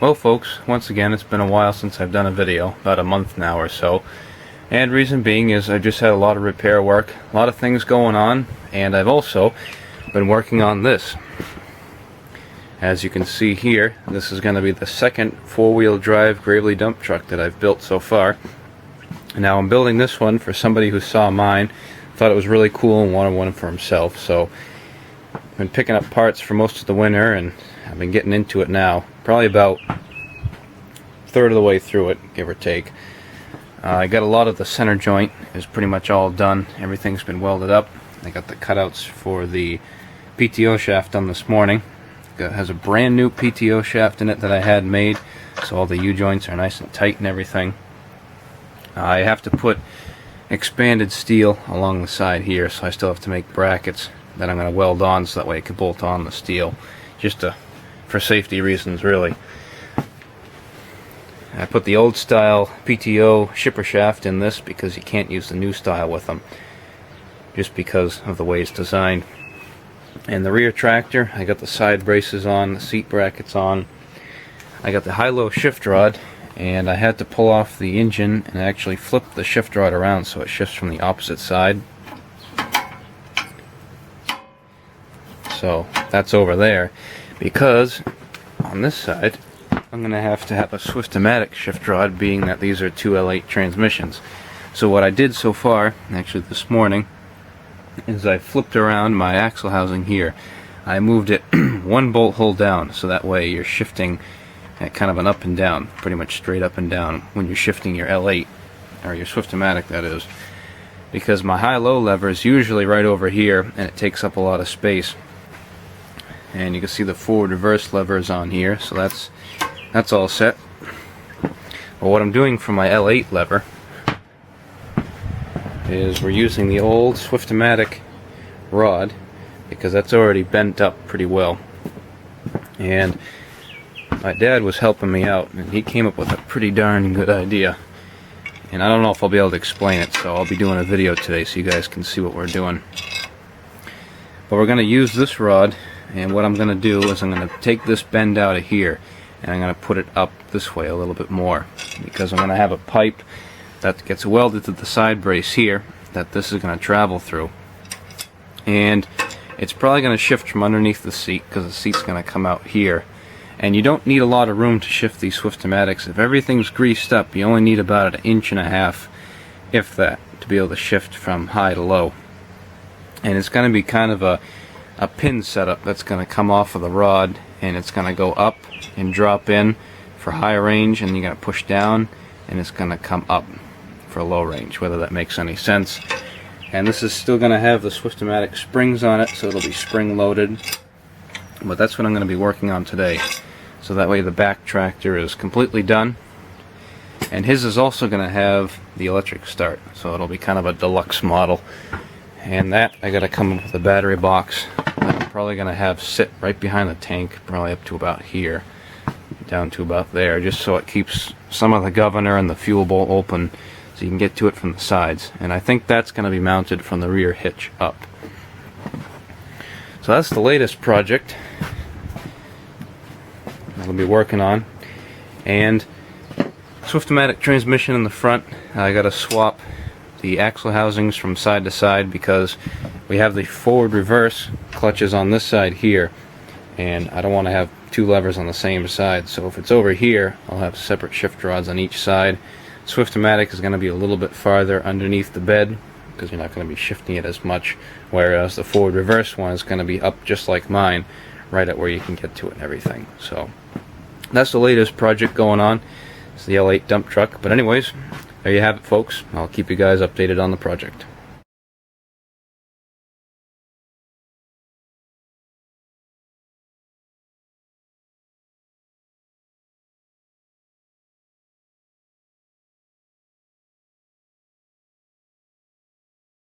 Well folks, once again it's been a while since I've done a video, about a month now or so. And reason being is I've just had a lot of repair work, a lot of things going on, and I've also been working on this. As you can see here, this is going to be the second four-wheel drive Gravely dump truck that I've built so far. Now I'm building this one for somebody who saw mine, thought it was really cool and wanted one for himself. So I've been picking up parts for most of the winter and I've been getting into it now. Probably about a third of the way through it, give or take. I got a lot of the center joint is pretty much all done. Everything's been welded up. I got the cutouts for the PTO shaft done this morning. It has a brand new PTO shaft in it that I had made, so all the U-joints are nice and tight and everything. I have to put expanded steel along the side here, so I still have to make brackets that I'm going to weld on so that way I can bolt on the steel, just for safety reasons really. I put the old style PTO shipper shaft in this because you can't use the new style with them, just because of the way it's designed. And the rear tractor, I got the side braces on, the seat brackets on. I got the high-low shift rod, and I had to pull off the engine and actually flip the shift rod around so it shifts from the opposite side. So that's over there, because on this side I'm going to have a swiftamatic shift rod, being that these are two L8 transmissions. So what I did so far, actually this morning, is I flipped around my axle housing here. I moved it one bolt hole down, so that way you're shifting at kind of an up and down, pretty much straight up and down when you're shifting your L8, or your swiftamatic that is. Because my high-low lever is usually right over here and it takes up a lot of space. And you can see the forward reverse lever is on here, so that's all set. But what I'm doing for my L8 lever is we're using the old swiftamatic rod, because that's already bent up pretty well. And my dad was helping me out and he came up with a pretty darn good idea. And I don't know if I'll be able to explain it, so I'll be doing a video today so you guys can see what we're doing. But we're going to use this rod, and what I'm going to do is I'm going to take this bend out of here and I'm going to put it up this way a little bit more, because I'm going to have a pipe that gets welded to the side brace here that this is going to travel through. And it's probably going to shift from underneath the seat, because the seat's going to come out here. And you don't need a lot of room to shift these swiftamatics. If everything's greased up, you only need about 1.5 inches, if that, to be able to shift from high to low. And it's going to be kind of a pin setup that's going to come off of the rod, and it's going to go up and drop in for high range, and you're going to push down and it's going to come up for low range, whether that makes any sense. And this is still going to have the swiftamatic springs on it, so it'll be spring loaded. But that's what I'm going to be working on today, so that way the back tractor is completely done. And his is also going to have the electric start, so it'll be kind of a deluxe model. And that, I got to come up with a battery box that I'm probably going to have sit right behind the tank, probably up to about here, down to about there, just so it keeps some of the governor and the fuel bowl open so you can get to it from the sides. And I think that's going to be mounted from the rear hitch up. So that's the latest project I'll be working on. And swiftamatic transmission in the front, I got to swap the axle housings from side to side, because we have the forward reverse clutches on this side here, and I don't want to have two levers on the same side. So if it's over here, I'll have separate shift rods on each side. Swiftamatic is going to be a little bit farther underneath the bed, because you're not going to be shifting it as much, whereas the forward reverse one is going to be up just like mine, right at where you can get to it and everything. So that's the latest project going on. It's the L8 dump truck. But anyways, there you have it folks. I'll keep you guys updated on the project.